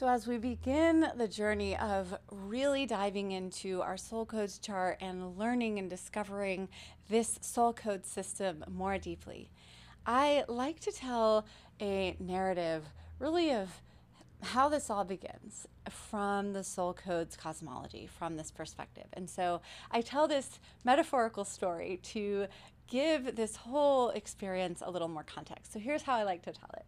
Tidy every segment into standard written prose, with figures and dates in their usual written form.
So as we begin the journey of really diving into our soul codes chart and learning and discovering this soul code system more deeply, I like to tell a narrative really of how this all begins from the soul codes cosmology, from this perspective. And so I tell this metaphorical story to give this whole experience a little more context. So here's how I like to tell it.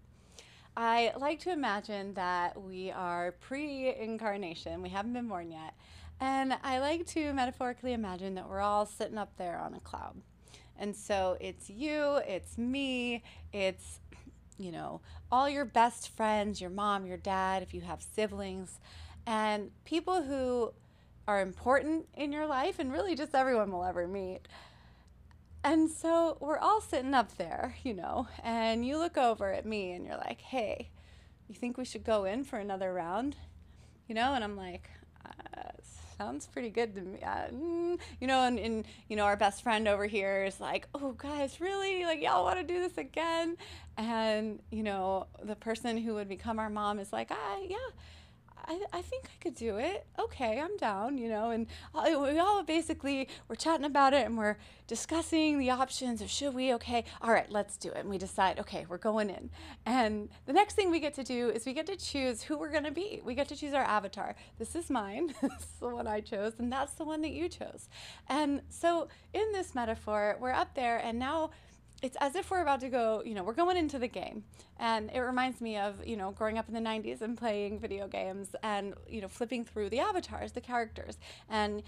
I like to imagine that we are pre-incarnation. We haven't been born yet. And I like to metaphorically imagine that we're all sitting up there on a cloud. And so it's you, it's me, it's, all your best friends, your mom, your dad, if you have siblings, and people who are important in your life, and really just everyone will ever meet. And so we're all sitting up there, and you look over at me and you're like, hey, you think we should go in for another round? And I'm like, sounds pretty good to me. And our best friend over here is like, oh, guys, really? Like, y'all want to do this again? And, the person who would become our mom is like, yeah. I think I could do it. Okay, I'm down, and we all basically, we're chatting about it and we're discussing the options of should we, okay, all right, let's do it. And we decide, okay, we're going in. And the next thing we get to do is we get to choose who we're going to be. We get to choose our avatar. This is mine. This is the one I chose, and that's the one that you chose. And so in this metaphor, we're up there, and now it's as if we're about to go, we're going into the game. And it reminds me of, growing up in the 90s and playing video games and, flipping through the avatars, the characters. And,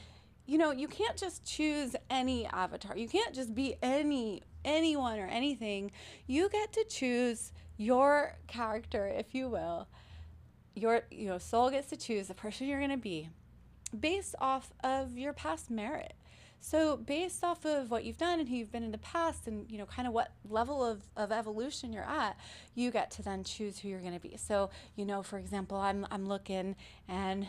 you can't just choose any avatar. You can't just be anyone or anything. You get to choose your character, if you will. Your soul gets to choose the person you're going to be based off of your past merit. So based off of what you've done and who you've been in the past and, kind of what level of evolution you're at, you get to then choose who you're going to be. So, for example, I'm looking and,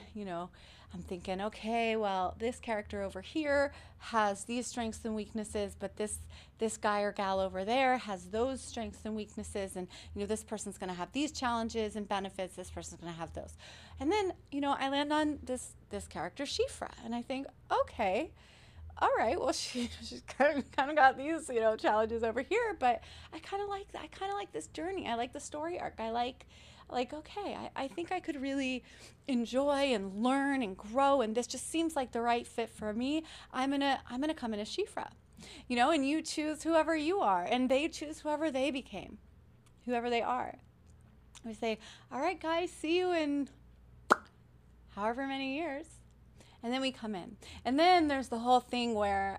I'm thinking, okay, well, this character over here has these strengths and weaknesses, but this guy or gal over there has those strengths and weaknesses. And, this person's going to have these challenges and benefits. This person's going to have those. And then, I land on this character, Shifra, and I think, okay, all right, well, she's kind of got these, challenges over here, but I kind of like that. I kind of like this journey. I like the story arc. I like, okay, I think I could really enjoy and learn and grow, and this just seems like the right fit for me. I'm gonna come in as Shifra, and you choose whoever you are, and they choose whoever they became, whoever they are. We say, all right, guys, see you in however many years. And then we come in. And then there's the whole thing where,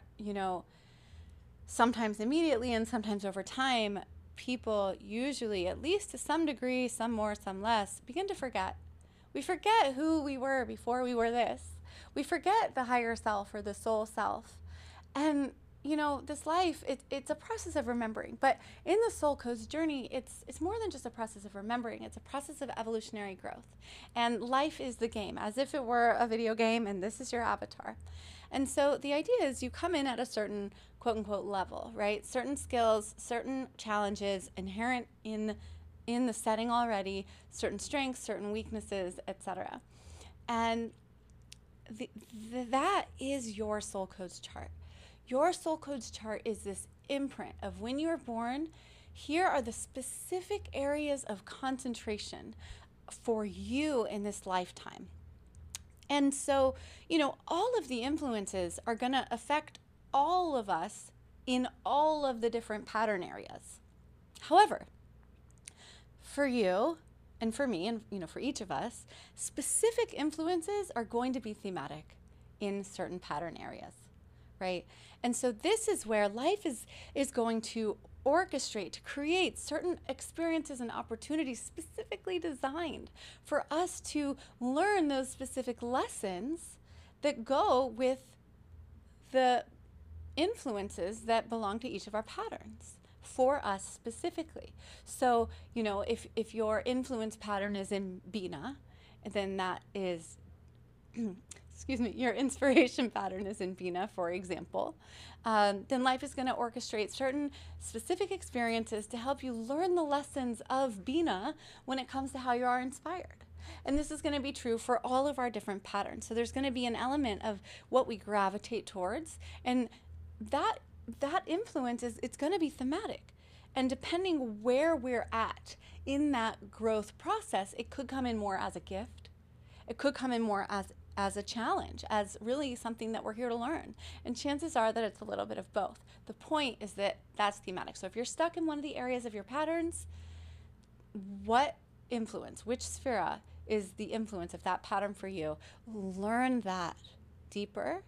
sometimes immediately and sometimes over time, people usually, at least to some degree, some more, some less, begin to forget. We forget who we were before we were this. We forget the higher self or the soul self. And, this life, it's a process of remembering. But in the soul code's journey, it's more than just a process of remembering. It's a process of evolutionary growth. And life is the game, as if it were a video game, and this is your avatar. And so the idea is you come in at a certain quote-unquote level, right? Certain skills, certain challenges inherent in the setting already, certain strengths, certain weaknesses, etc. And that is your soul code's chart. Your soul code's chart is this imprint of when you were born. Here are the specific areas of concentration for you in this lifetime. And so, all of the influences are going to affect all of us in all of the different pattern areas. However, for you and for me and, for each of us, specific influences are going to be thematic in certain pattern areas, right? And so this is where life is going to orchestrate, to create certain experiences and opportunities specifically designed for us to learn those specific lessons that go with the influences that belong to each of our patterns for us specifically. So, if your influence pattern is in Bina, then that is your inspiration pattern is in Bina, for example, then life is going to orchestrate certain specific experiences to help you learn the lessons of Bina when it comes to how you are inspired. And this is going to be true for all of our different patterns. So there's going to be an element of what we gravitate towards, and that influence is, it's going to be thematic. And depending where we're at in that growth process, it could come in more as a gift. It could come in more as a challenge, as really something that we're here to learn. And chances are that it's a little bit of both. The point is that that's thematic. So if you're stuck in one of the areas of your patterns, what influence, which sphera is the influence of that pattern for you? Learn that deeper,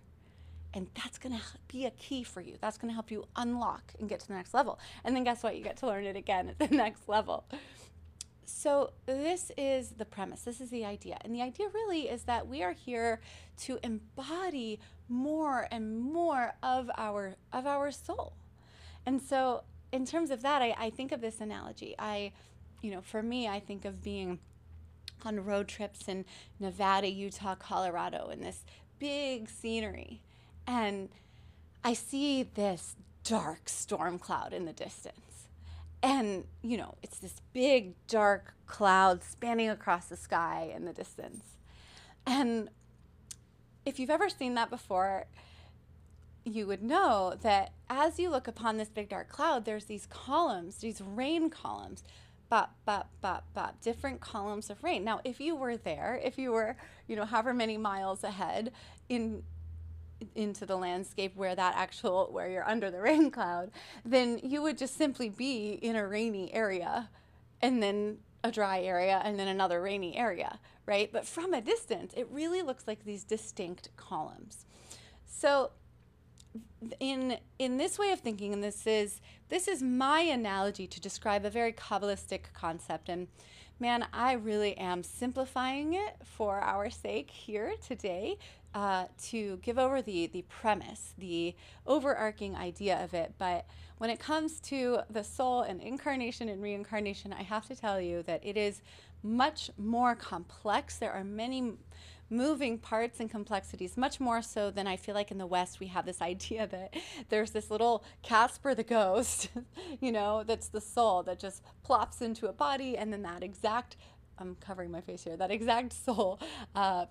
and that's going to be a key for you. That's going to help you unlock and get to the next level. And then guess what? You get to learn it again at the next level. So this is the premise. This is the idea. And the idea really is that we are here to embody more and more of our soul. And so in terms of that, I think of this analogy. For me, I think of being on road trips in Nevada, Utah, Colorado, and this big scenery. And I see this dark storm cloud in the distance. And, it's this big dark cloud spanning across the sky in the distance. And if you've ever seen that before, you would know that as you look upon this big dark cloud, there's these columns, these rain columns, bop, bop, bop, bop, different columns of rain. Now, if you were there, if you were, however many miles ahead into the landscape where you're under the rain cloud, then you would just simply be in a rainy area, and then a dry area, and then another rainy area, right? But from a distance, it really looks like these distinct columns. So in this way of thinking, and this is my analogy to describe a very Kabbalistic concept, and man, I really am simplifying it for our sake here today, to give over the premise, the overarching idea of it. But when it comes to the soul and incarnation and reincarnation, I have to tell you that it is much more complex. There are many moving parts and complexities, much more so than I feel like in the West we have this idea that there's this little Casper the ghost, that's the soul that just plops into a body, and then I'm covering my face here, that exact soul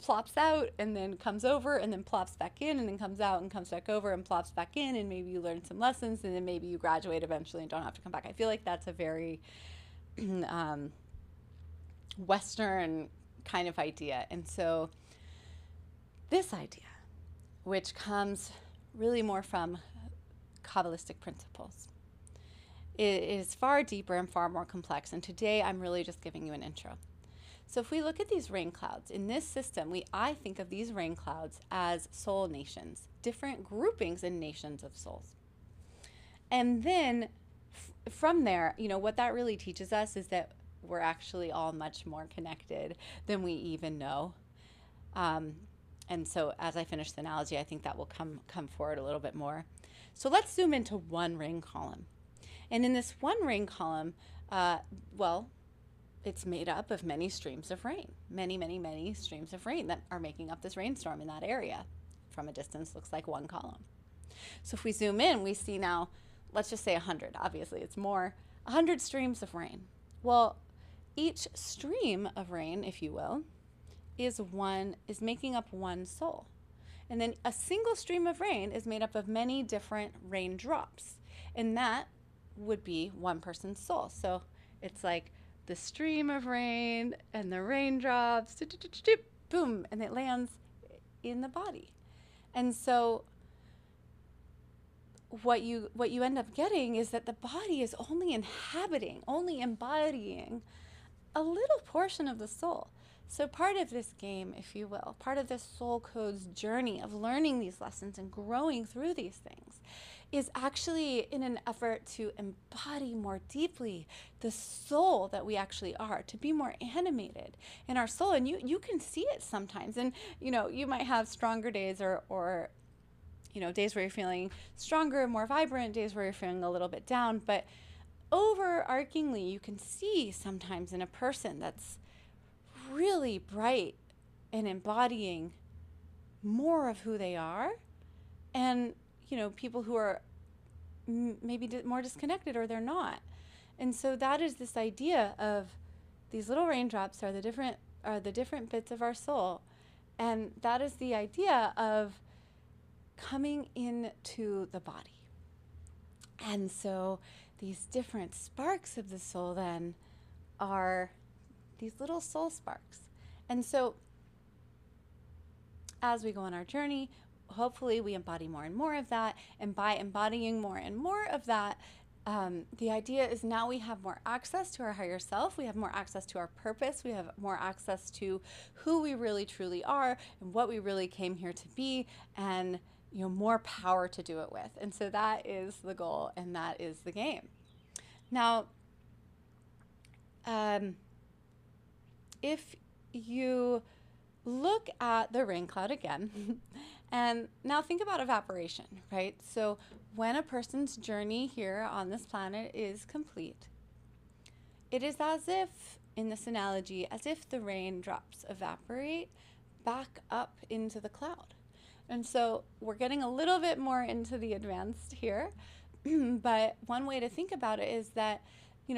plops out and then comes over and then plops back in and then comes out and comes back over and plops back in, and maybe you learn some lessons and then maybe you graduate eventually and don't have to come back. I feel like that's a very Western kind of idea. And so this idea, which comes really more from Kabbalistic principles, is far deeper and far more complex. And today I'm really just giving you an intro. So if we look at these rain clouds, in this system, I think of these rain clouds as soul nations, different groupings and nations of souls. And then from there, what that really teaches us is that we're actually all much more connected than we even know. And so as I finish the analogy, I think that will come forward a little bit more. So let's zoom into one rain column. And in this one rain column, it's made up of many streams of rain, many, many, many streams of rain that are making up this rainstorm in that area. From a distance, looks like one column. So if we zoom in, we see now, let's just say 100. Obviously, it's more, 100 streams of rain. Well, each stream of rain, if you will, is making up one soul. And then a single stream of rain is made up of many different raindrops. And that would be one person's soul. So it's like the stream of rain and the raindrops, boom, and it lands in the body. And so what you end up getting is that the body is only embodying a little portion of the soul. So part of this game, if you will, part of this soul code's journey of learning these lessons and growing through these things is actually in an effort to embody more deeply the soul that we actually are, to be more animated in our soul. And you can see it sometimes. And, you might have stronger days or days where you're feeling stronger, more vibrant, days where you're feeling a little bit down. But overarchingly, you can see sometimes in a person that's really bright and embodying more of who they are, and people who are maybe more disconnected, or they're not. And so that is this idea of these little raindrops are the different are the different bits of our soul. And that is the idea of coming into the body. And so these different sparks of the soul then are these little soul sparks. And so as we go on our journey, hopefully we embody more and more of that. And by embodying more and more of that, the idea is now we have more access to our higher self. We have more access to our purpose. We have more access to who we really truly are and what we really came here to be, and more power to do it with. And so that is the goal, and that is the game. Now, if you look at the rain cloud again, and now think about evaporation, right? So when a person's journey here on this planet is complete, it is as if, in this analogy, as if the raindrops evaporate back up into the cloud. And so we're getting a little bit more into the advanced here, but one way to think about it is that,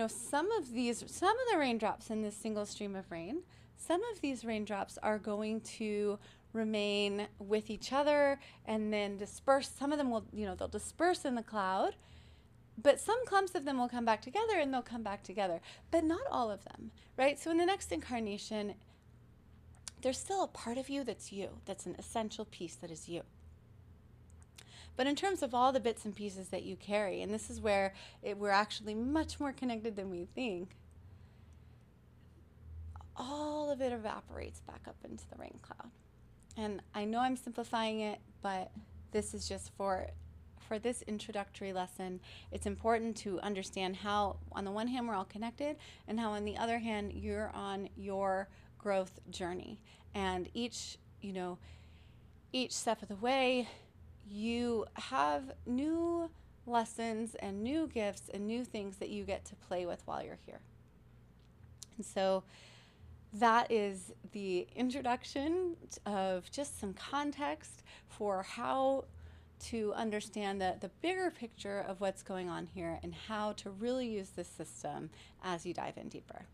some of the raindrops in this single stream of rain, some of these raindrops are going to remain with each other and then disperse. Some of them will, they'll disperse in the cloud, but some clumps of them will come back together, and they'll come back together, but not all of them, right? So in the next incarnation, there's still a part of you, that's an essential piece that is you. But in terms of all the bits and pieces that you carry, and this is where we're actually much more connected than we think, all of it evaporates back up into the rain cloud. And I know I'm simplifying it, but this is just for this introductory lesson. It's important to understand how, on the one hand, we're all connected, and how, on the other hand, you're on your growth journey. And each step of the way, you have new lessons and new gifts and new things that you get to play with while you're here. And so that is the introduction of just some context for how to understand the bigger picture of what's going on here and how to really use this system as you dive in deeper.